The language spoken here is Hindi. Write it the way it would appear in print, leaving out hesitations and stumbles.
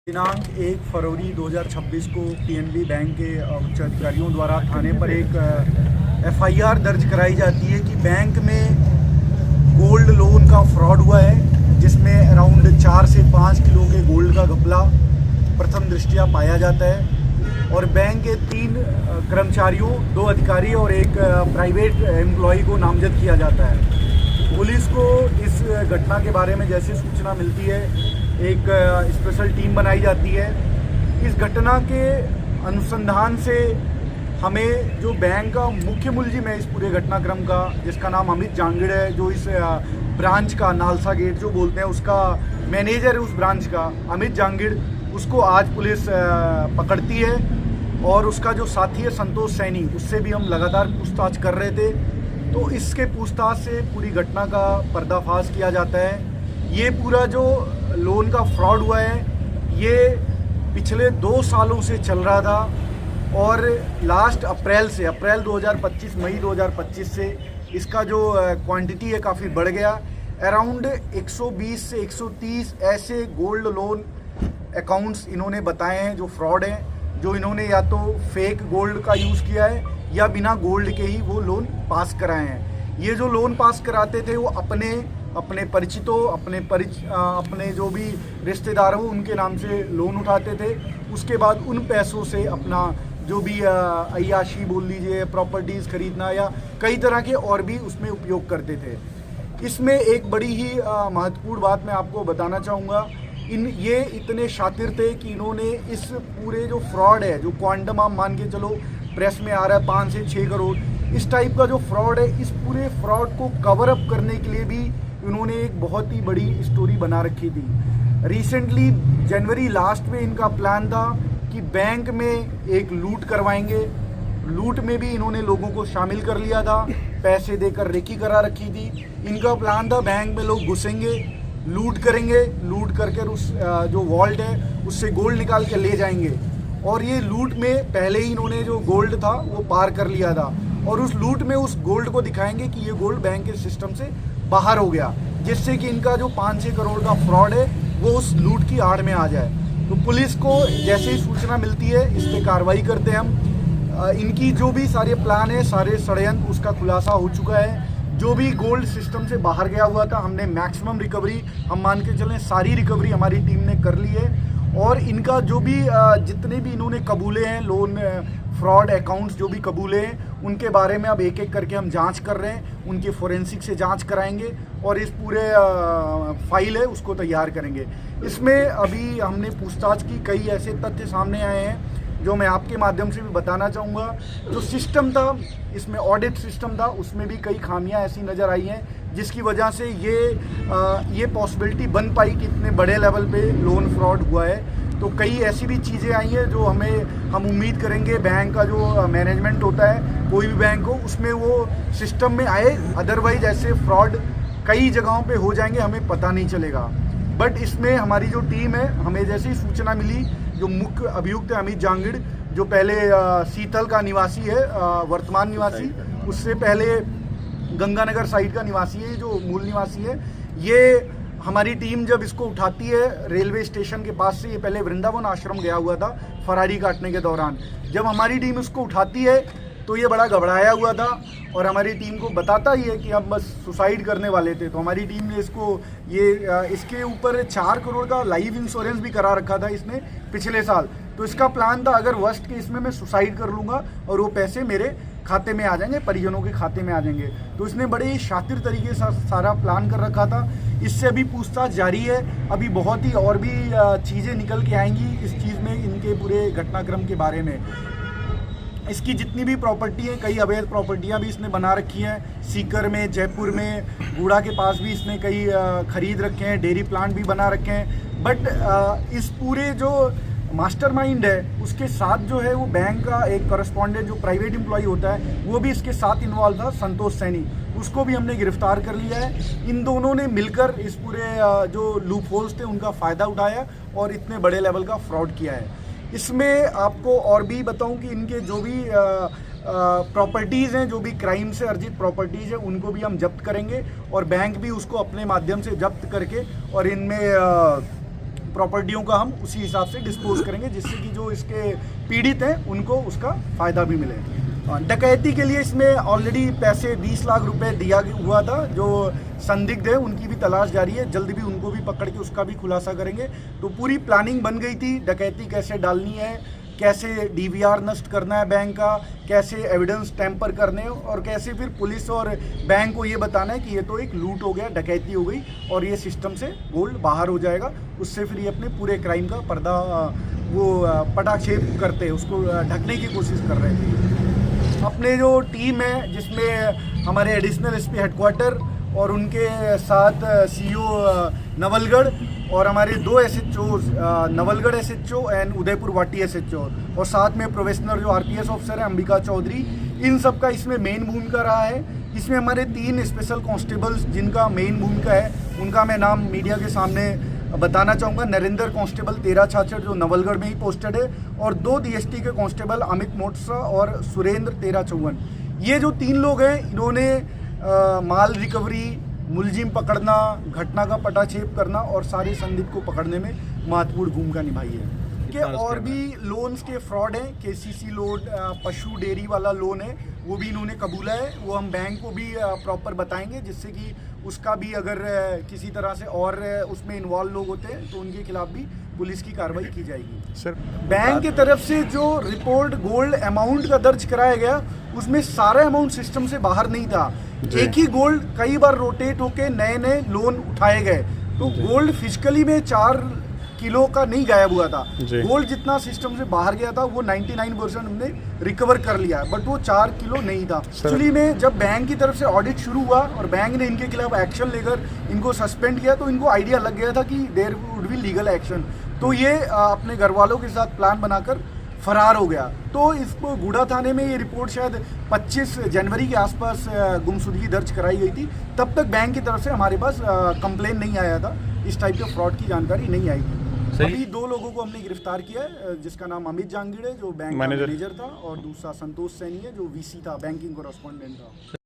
दिनांक 1 फरवरी 2026 को पीएनबी बैंक के उच्च अधिकारियों द्वारा थाने पर एक एफआईआर दर्ज कराई जाती है कि बैंक में गोल्ड लोन का फ्रॉड हुआ है, जिसमें अराउंड 4 से 5 किलो के गोल्ड का घपला प्रथम दृष्टया पाया जाता है और बैंक के 3 कर्मचारियों, 2 अधिकारी और एक प्राइवेट एम्प्लॉय को नामजद किया जाता है। पुलिस को इस घटना के बारे में जैसे सूचना मिलती है, एक स्पेशल टीम बनाई जाती है। इस घटना के अनुसंधान से हमें जो बैंक का मुख्य मुलजिम है इस पूरे घटनाक्रम का, जिसका नाम अमित जांगिड़ है, जो इस ब्रांच का नालसा गेट जो बोलते हैं उसका मैनेजर है, उस ब्रांच का अमित जांगिड़, उसको आज पुलिस पकड़ती है। और उसका जो साथी है संतोष सैनी, उससे भी हम लगातार पूछताछ कर रहे थे। तो इसके पूछताछ से पूरी घटना का पर्दाफाश किया जाता है। ये पूरा जो लोन का फ्रॉड हुआ है, ये पिछले 2 सालों से चल रहा था और लास्ट अप्रैल 2025, मई 2025 से इसका जो क्वांटिटी है काफ़ी बढ़ गया। अराउंड 120 से 130 ऐसे गोल्ड लोन अकाउंट्स इन्होंने बताए हैं जो फ्रॉड हैं, जो इन्होंने या तो फेक गोल्ड का यूज़ किया है या बिना गोल्ड के ही वो लोन पास कराए हैं। ये जो लोन पास कराते थे वो अपने परिचितों, अपने जो भी रिश्तेदार हो उनके नाम से लोन उठाते थे। उसके बाद उन पैसों से अपना जो भी अय्याशी बोल लीजिए, प्रॉपर्टीज़ खरीदना या कई तरह के और भी उसमें उपयोग करते थे। इसमें एक बड़ी ही महत्वपूर्ण बात मैं आपको बताना चाहूँगा। ये इतने शातिर थे कि इन्होंने इस पूरे जो फ्रॉड है, जो क्वांटम आप मान के चलो प्रेस में आ रहा है 5 से 6 करोड़, इस टाइप का जो फ्रॉड है, इस पूरे फ्रॉड को कवर अप करने के लिए भी इन्होंने एक बहुत ही बड़ी स्टोरी बना रखी थी। रिसेंटली जनवरी लास्ट में इनका प्लान था कि बैंक में एक लूट करवाएंगे। लूट में भी इन्होंने लोगों को शामिल कर लिया था, पैसे देकर रेकी करा रखी थी। इनका प्लान था बैंक में लोग घुसेंगे, लूट करेंगे, लूट करके उस जो वॉल्ट है उससे गोल्ड निकाल के ले जाएंगे। और ये लूट में पहले ही इन्होंने जो गोल्ड था वो पार कर लिया था और उस लूट में उस गोल्ड को दिखाएंगे कि ये गोल्ड बैंक के सिस्टम से बाहर हो गया, जिससे कि इनका जो 5-6 करोड़ का फ्रॉड है वो उस लूट की आड़ में आ जाए। तो पुलिस को जैसे ही सूचना मिलती है इस पर कार्रवाई करते हैं हम। इनकी जो भी सारे प्लान है, सारे षड्यंत्र, उसका खुलासा हो चुका है। जो भी गोल्ड सिस्टम से बाहर गया हुआ था, हमने मैक्सिमम रिकवरी, हम मान के चलें सारी रिकवरी हमारी टीम ने कर ली है। और इनका जो भी जितने भी इन्होंने कबूले हैं लोन फ्रॉड अकाउंट्स जो भी कबूले हैं, उनके बारे में अब एक एक करके हम जांच कर रहे हैं। उनकी फोरेंसिक से जांच कराएंगे और इस पूरे फाइल है उसको तैयार करेंगे। इसमें अभी हमने पूछताछ की, कई ऐसे तथ्य सामने आए हैं जो मैं आपके माध्यम से भी बताना चाहूँगा। जो सिस्टम था, इसमें ऑडिट सिस्टम था, उसमें भी कई खामियां ऐसी नज़र आई हैं जिसकी वजह से ये पॉसिबिलिटी बन पाई कि इतने बड़े लेवल पे लोन फ्रॉड हुआ है। तो कई ऐसी भी चीज़ें आई हैं जो हम उम्मीद करेंगे बैंक का जो मैनेजमेंट होता है, कोई भी बैंक हो, उसमें वो सिस्टम में आए। अदरवाइज ऐसे फ्रॉड कई जगहों पे हो जाएंगे, हमें पता नहीं चलेगा। बट इसमें हमारी जो टीम है, हमें जैसी सूचना मिली, जो मुख्य अभियुक्त है अमित जांगिड़, जो पहले सीतल का निवासी है, वर्तमान निवासी, उससे पहले गंगानगर साइड का निवासी है, जो मूल निवासी है। ये हमारी टीम जब इसको उठाती है रेलवे स्टेशन के पास से, ये पहले वृंदावन आश्रम गया हुआ था फरारी काटने के दौरान। जब हमारी टीम इसको उठाती है तो ये बड़ा घबराया हुआ था और हमारी टीम को बताता ही है कि हम बस सुसाइड करने वाले थे। तो हमारी टीम ने इसके ऊपर 4 करोड़ का लाइफ इंश्योरेंस भी करा रखा था इसने पिछले साल। तो इसका प्लान था अगर वर्स्ट केस में मैं सुसाइड कर लूँगा और वो पैसे मेरे खाते में आ जाएंगे, परिजनों के खाते में आ जाएंगे। तो इसने बड़े ही शातिर तरीके से सारा प्लान कर रखा था। इससे अभी पूछताछ जारी है, अभी बहुत ही और भी चीज़ें निकल के आएंगी इस चीज़ में, इनके पूरे घटनाक्रम के बारे में। इसकी जितनी भी प्रॉपर्टी है, कई अवैध प्रॉपर्टियां भी इसने बना रखी हैं। सीकर में, जयपुर में, गूड़ा के पास भी इसने कई खरीद रखे हैं, डेयरी प्लांट भी बना रखे हैं। बट इस पूरे जो मास्टरमाइंड है उसके साथ जो है वो बैंक का एक करस्पॉन्डेंट जो प्राइवेट एम्प्लॉय होता है वो भी इसके साथ इन्वॉल्व था, संतोष सैनी, उसको भी हमने गिरफ्तार कर लिया है। इन दोनों ने मिलकर इस पूरे जो लूप होल्स थे उनका फ़ायदा उठाया और इतने बड़े लेवल का फ्रॉड किया है। इसमें आपको और भी बताऊं कि इनके जो भी प्रॉपर्टीज़ हैं, जो भी क्राइम से अर्जित प्रॉपर्टीज़ हैं, उनको भी हम जब्त करेंगे और बैंक भी उसको अपने माध्यम से जब्त करके और इनमें प्रॉपर्टियों का हम उसी हिसाब से डिस्पोज करेंगे, जिससे कि जो इसके पीड़ित हैं उनको उसका फ़ायदा भी मिले। डकैती के लिए इसमें ऑलरेडी पैसे 20 लाख रुपए दिया हुआ था। जो संदिग्ध है उनकी भी तलाश जारी है, जल्द भी उनको भी पकड़ के उसका भी खुलासा करेंगे। तो पूरी प्लानिंग बन गई थी, डकैती कैसे डालनी है, कैसे डीवीआर नष्ट करना है बैंक का, कैसे एविडेंस टैंपर करने और कैसे फिर पुलिस और बैंक को ये बताना है कि ये तो एक लूट हो गया, डकैती हो गई और ये सिस्टम से गोल्ड बाहर हो जाएगा। उससे फिर ये अपने पूरे क्राइम का पर्दा वो पटाक्षेप करते, उसको ढकने की कोशिश कर रहे थे। अपने जो टीम है जिसमें हमारे एडिशनल एसपी हेडक्वार्टर और उनके साथ सीईओ नवलगढ़ और हमारे 2 SHO Nawalgarh SHO and Udaipur वाटी एसएचओ और साथ में प्रोफेशनल जो आरपीएस ऑफिसर है अंबिका चौधरी, इन सब का इसमें मेन भूमिका रहा है। इसमें हमारे 3 स्पेशल कांस्टेबल्स जिनका मेन भूमिका है उनका मैं नाम मीडिया के सामने बताना चाहूँगा। नरेंद्र कांस्टेबल 13 छाछठ जो नवलगढ़ में ही पोस्टेड है और 2 डीएसटी के कांस्टेबल अमित मोटसा और सुरेंद्र 1354। ये जो 3 लोग हैं इन्होंने माल रिकवरी, मुलजिम पकड़ना, घटना का पटाक्षेप करना और सारे संदिग्ध को पकड़ने में महत्वपूर्ण भूमिका निभाई है। के और भी लोन्स के फ्रॉड हैं, केसीसी लोन, पशु डेयरी वाला लोन है, वो भी इन्होंने कबूला है। वो हम बैंक को भी प्रॉपर बताएंगे, जिससे कि उसका भी अगर किसी तरह से और उसमें इन्वॉल्व लोग होते हैं तो उनके खिलाफ भी पुलिस की कार्रवाई की जाएगी। सर, बैंक की तरफ से जो रिपोर्ट गोल्ड अमाउंट का दर्ज कराया गया उसमें सारा अमाउंट सिस्टम से बाहर नहीं था। एक ही गोल्ड कई बार रोटेट होके नए नए लोन उठाए गए, तो गोल्ड फिजिकली में 4 किलो का नहीं गायब हुआ था। गोल्ड जितना सिस्टम से बाहर गया था वो 99% हमने रिकवर कर लिया, बट वो 4 किलो नहीं था। एक्चुअली में जब बैंक की तरफ से ऑडिट शुरू हुआ और बैंक ने इनके खिलाफ एक्शन लेकर इनको सस्पेंड किया तो इनको आइडिया लग गया था कि there would be legal action. तो ये अपने घर वालों के साथ प्लान बनाकर फरार हो गया। तो इसको गुड़ा थाने में ये रिपोर्ट शायद 25 जनवरी के आसपास गुमशुदगी दर्ज कराई गई थी। तब तक बैंक की तरफ से हमारे पास कंप्लेन नहीं आया था, इस टाइप के फ्रॉड की जानकारी नहीं आई थी। अभी 2 लोगों को हमने गिरफ्तार किया है, जिसका नाम अमित जांगीड़ है जो बैंक मैनेजर था और दूसरा संतोष सैनी है जो वीसी था, बैंकिंग कॉरेस्पॉन्डेंट था।